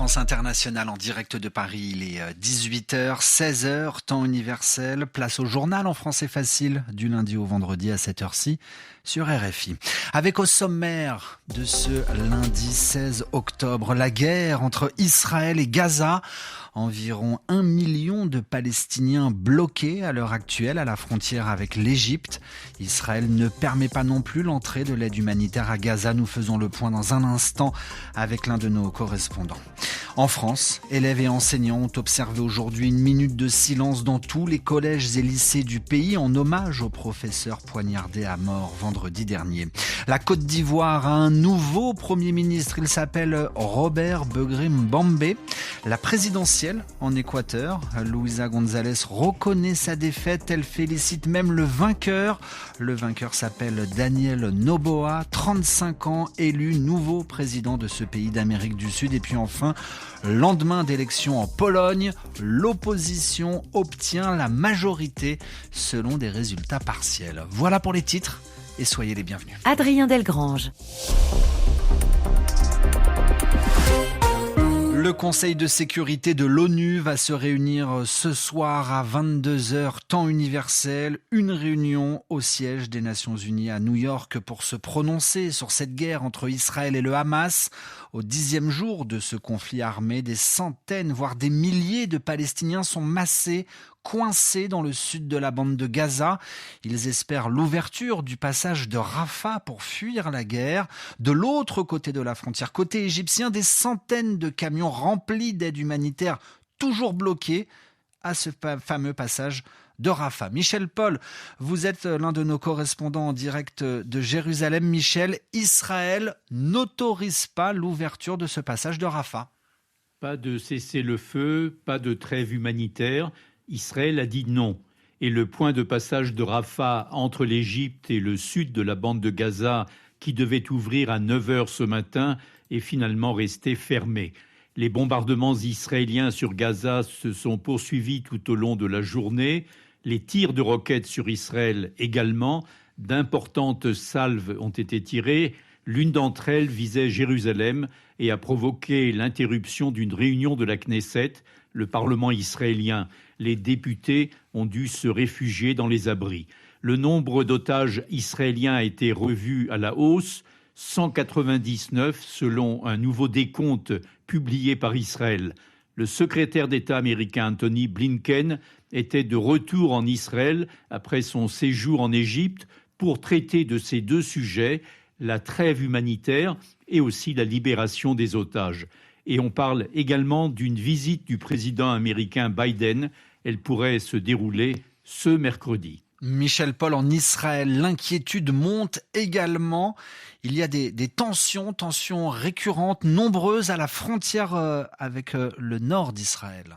France Internationale en direct de Paris, il est 18h, 16h, temps universel. Place au journal en français facile du lundi au vendredi à cette heure-ci sur RFI. Avec au sommaire de ce lundi 16 octobre, la guerre entre Israël et Gaza. Environ 1 million de Palestiniens bloqués à l'heure actuelle à la frontière avec l'Égypte. Israël ne permet pas non plus l'entrée de l'aide humanitaire à Gaza. Nous faisons le point dans un instant avec l'un de nos correspondants. En France, élèves et enseignants ont observé aujourd'hui une minute de silence dans tous les collèges et lycées du pays en hommage au professeur poignardé à mort vendredi dernier. La Côte d'Ivoire a un nouveau Premier ministre. Il s'appelle Robert Begré-Mbambe. La présidentielle en Équateur, Luisa González reconnaît sa défaite. Elle félicite même le vainqueur. Le vainqueur s'appelle Daniel Noboa, 35 ans, élu nouveau président de ce pays d'Amérique du Sud. Et puis enfin, lendemain d'élection en Pologne, l'opposition obtient la majorité selon des résultats partiels. Voilà pour les titres et soyez les bienvenus. Adrien Delgrange. Le Conseil de sécurité de l'ONU va se réunir ce soir à 22h, temps universel. Une réunion au siège des Nations Unies à New York pour se prononcer sur cette guerre entre Israël et le Hamas. Au 10e jour de ce conflit armé, des centaines, voire des milliers de Palestiniens sont massés, coincés dans le sud de la bande de Gaza. Ils espèrent l'ouverture du passage de Rafah pour fuir la guerre. De l'autre côté de la frontière, côté égyptien, des centaines de camions remplis d'aide humanitaire toujours bloqués à ce fameux passage de Rafah. Michel Paul, vous êtes l'un de nos correspondants en direct de Jérusalem. Michel, Israël n'autorise pas l'ouverture de ce passage de Rafah. Pas de cessez-le-feu, pas de trêve humanitaire. Israël a dit non. Et le point de passage de Rafah entre l'Égypte et le sud de la bande de Gaza, qui devait ouvrir à 9h ce matin, est finalement resté fermé. Les bombardements israéliens sur Gaza se sont poursuivis tout au long de la journée. Les tirs de roquettes sur Israël également. D'importantes salves ont été tirées. L'une d'entre elles visait Jérusalem et a provoqué l'interruption d'une réunion de la Knesset, le Parlement israélien. Les députés ont dû se réfugier dans les abris. Le nombre d'otages israéliens a été revu à la hausse, 199 selon un nouveau décompte publié par Israël. Le secrétaire d'État américain Anthony Blinken était de retour en Israël après son séjour en Égypte pour traiter de ces deux sujets, la trêve humanitaire et aussi la libération des otages. Et on parle également d'une visite du président américain Biden. Elle pourrait se dérouler ce mercredi. Michel Paul, en Israël, l'inquiétude monte également. Il y a des tensions récurrentes, nombreuses à la frontière avec le nord d'Israël.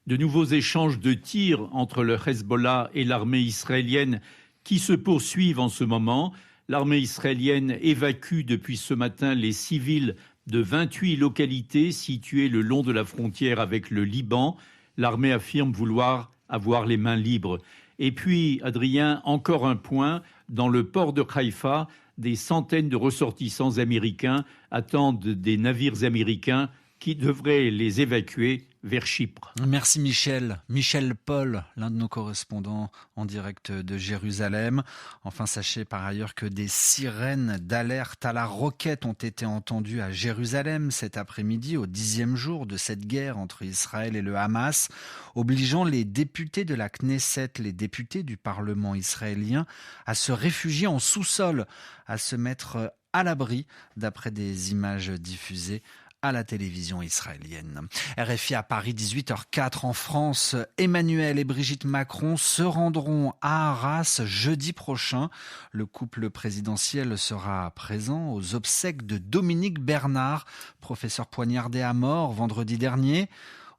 De nouveaux échanges de tirs entre le Hezbollah et l'armée israélienne qui se poursuivent en ce moment. L'armée israélienne évacue depuis ce matin les civils de 28 localités situées le long de la frontière avec le Liban. L'armée affirme vouloir avoir les mains libres. Et puis, Adrien, encore un point, dans le port de Haïfa, des centaines de ressortissants américains attendent des navires américains qui devraient les évacuer vers Chypre. Merci Michel. Michel Paul, l'un de nos correspondants en direct de Jérusalem. Enfin, sachez par ailleurs que des sirènes d'alerte à la roquette ont été entendues à Jérusalem cet après-midi, au 10e jour de cette guerre entre Israël et le Hamas, obligeant les députés de la Knesset, les députés du Parlement israélien, à se réfugier en sous-sol, à se mettre à l'abri, d'après des images diffusées à la télévision israélienne. RFI à Paris, 18h04 en France. Emmanuel et Brigitte Macron se rendront à Arras jeudi prochain. Le couple présidentiel sera présent aux obsèques de Dominique Bernard, professeur poignardé à mort vendredi dernier.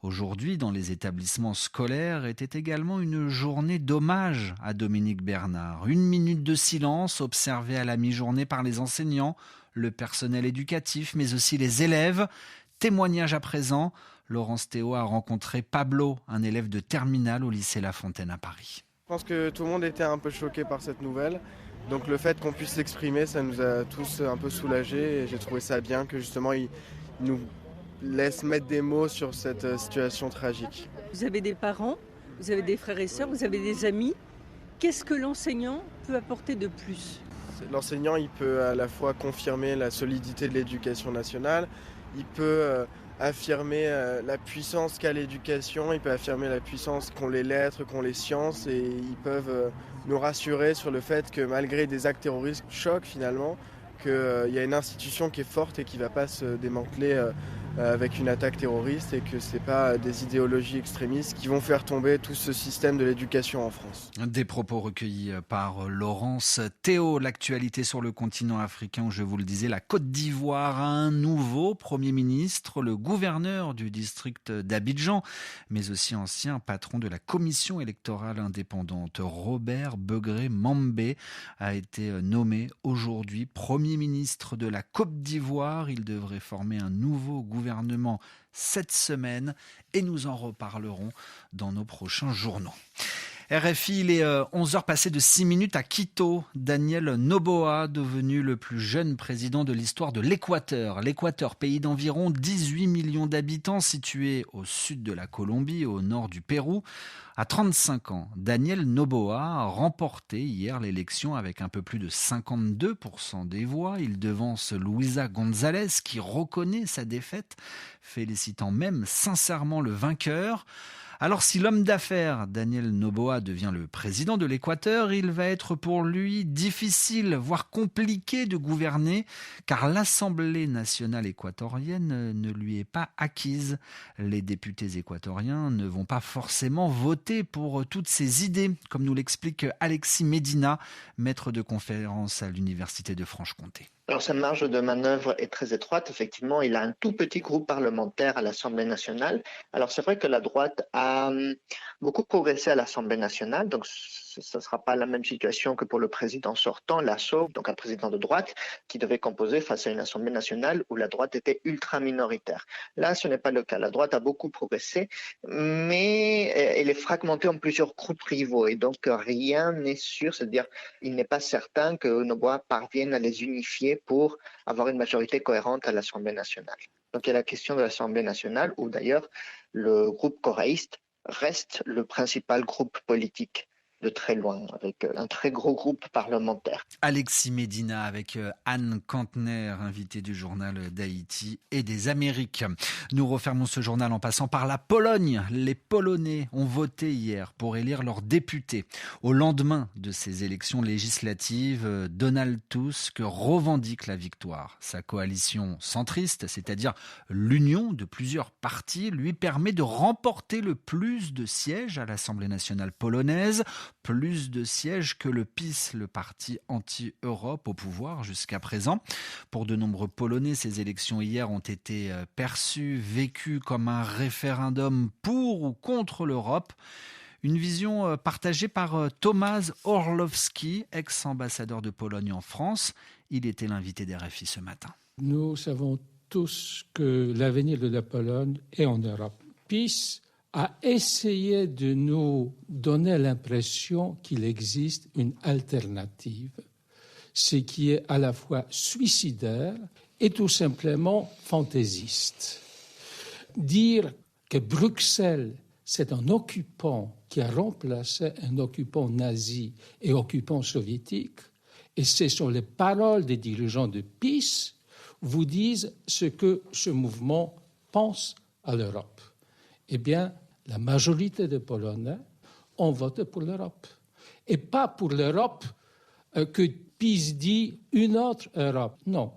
Aujourd'hui, dans les établissements scolaires, était également une journée d'hommage à Dominique Bernard. Une minute de silence observée à la mi-journée par les enseignants, le personnel éducatif, mais aussi les élèves. Témoignage à présent, Laurence Théo a rencontré Pablo, un élève de terminale au lycée La Fontaine à Paris. Je pense que tout le monde était un peu choqué par cette nouvelle. Donc le fait qu'on puisse s'exprimer, ça nous a tous un peu soulagés. Et j'ai trouvé ça bien que justement, il nous laisse mettre des mots sur cette situation tragique. Vous avez des parents, vous avez des frères et sœurs, vous avez des amis. Qu'est-ce que l'enseignant peut apporter de plus ? L'enseignant, il peut à la fois confirmer la solidité de l'éducation nationale, il peut affirmer la puissance qu'a l'éducation, il peut affirmer la puissance qu'ont les lettres, qu'ont les sciences, et ils peuvent nous rassurer sur le fait que malgré des actes terroristes choquent finalement, qu'il y a une institution qui est forte et qui ne va pas se démanteler avec une attaque terroriste, et que ce n'est pas des idéologies extrémistes qui vont faire tomber tout ce système de l'éducation en France. Des propos recueillis par Laurence Théo. L'actualité sur le continent africain, où je vous le disais, la Côte d'Ivoire a un nouveau Premier ministre, le gouverneur du district d'Abidjan, mais aussi ancien patron de la commission électorale indépendante. Robert Begré-Mambé a été nommé aujourd'hui Premier ministre de la Côte d'Ivoire. Il devrait former un nouveau gouvernement cette semaine, et nous en reparlerons dans nos prochains journaux. RFI, il est 11h passées de 6 minutes à Quito. Daniel Noboa, devenu le plus jeune président de l'histoire de l'Équateur. L'Équateur, pays d'environ 18 millions d'habitants, situé au sud de la Colombie, au nord du Pérou. À 35 ans, Daniel Noboa a remporté hier l'élection avec un peu plus de 52% des voix. Il devance Luisa González, qui reconnaît sa défaite, félicitant même sincèrement le vainqueur. Alors si l'homme d'affaires Daniel Noboa devient le président de l'Équateur, il va être pour lui difficile, voire compliqué de gouverner, car l'Assemblée nationale équatorienne ne lui est pas acquise. Les députés équatoriens ne vont pas forcément voter pour toutes ces idées, comme nous l'explique Alexis Medina, maître de conférence à l'Université de Franche-Comté. Alors sa marge de manœuvre est très étroite. Effectivement, il a un tout petit groupe parlementaire à l'Assemblée nationale. Alors c'est vrai que la droite a beaucoup progressé à l'Assemblée nationale, donc ce ne sera pas la même situation que pour le président sortant, Lasso, donc un président de droite, qui devait composer face à une Assemblée nationale où la droite était ultra minoritaire. Là, ce n'est pas le cas. La droite a beaucoup progressé, mais elle est fragmentée en plusieurs groupes rivaux, et donc rien n'est sûr, c'est-à-dire il n'est pas certain que Noboa parvienne à les unifier pour avoir une majorité cohérente à l'Assemblée nationale. Donc il y a la question de l'Assemblée nationale, où d'ailleurs le groupe coréiste reste le principal groupe politique de très loin, avec un très gros groupe parlementaire. Alexis Medina avec Anne Kantner, invitée du journal d'Haïti et des Amériques. Nous refermons ce journal en passant par la Pologne. Les Polonais ont voté hier pour élire leurs députés. Au lendemain de ces élections législatives, Donald Tusk revendique la victoire. Sa coalition centriste, c'est-à-dire l'union de plusieurs partis, lui permet de remporter le plus de sièges à l'Assemblée nationale polonaise, plus de sièges que le PiS, le parti anti-Europe au pouvoir jusqu'à présent. Pour de nombreux Polonais, ces élections hier ont été perçues, vécues comme un référendum pour ou contre l'Europe. Une vision partagée par Tomasz Orłowski, ex-ambassadeur de Pologne en France. Il était l'invité d'RFI ce matin. Nous savons tous que l'avenir de la Pologne est en Europe. PiS a essayé de nous donner l'impression qu'il existe une alternative, ce qui est à la fois suicidaire et tout simplement fantaisiste. Dire que Bruxelles, c'est un occupant qui a remplacé un occupant nazi et occupant soviétique, et ce sont les paroles des dirigeants de PiS, vous disent ce que ce mouvement pense à l'Europe. Eh bien, la majorité des Polonais ont voté pour l'Europe. Et pas pour l'Europe que PiS dit une autre Europe. Non,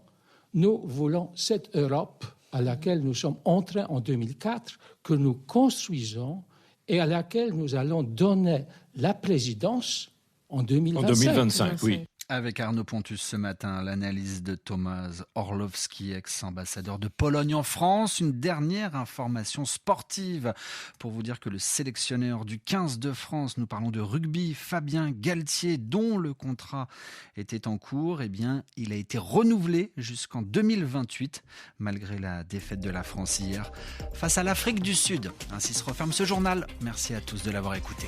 nous voulons cette Europe à laquelle nous sommes entrés en 2004, que nous construisons et à laquelle nous allons donner la présidence en 2025. En 2025, oui. Avec Arnaud Pontus ce matin, l'analyse de Tomasz Orłowski, ex-ambassadeur de Pologne en France. Une dernière information sportive pour vous dire que le sélectionneur du 15 de France, nous parlons de rugby, Fabien Galtier, dont le contrat était en cours, eh bien, il a été renouvelé jusqu'en 2028, malgré la défaite de la France hier face à l'Afrique du Sud. Ainsi se referme ce journal. Merci à tous de l'avoir écouté.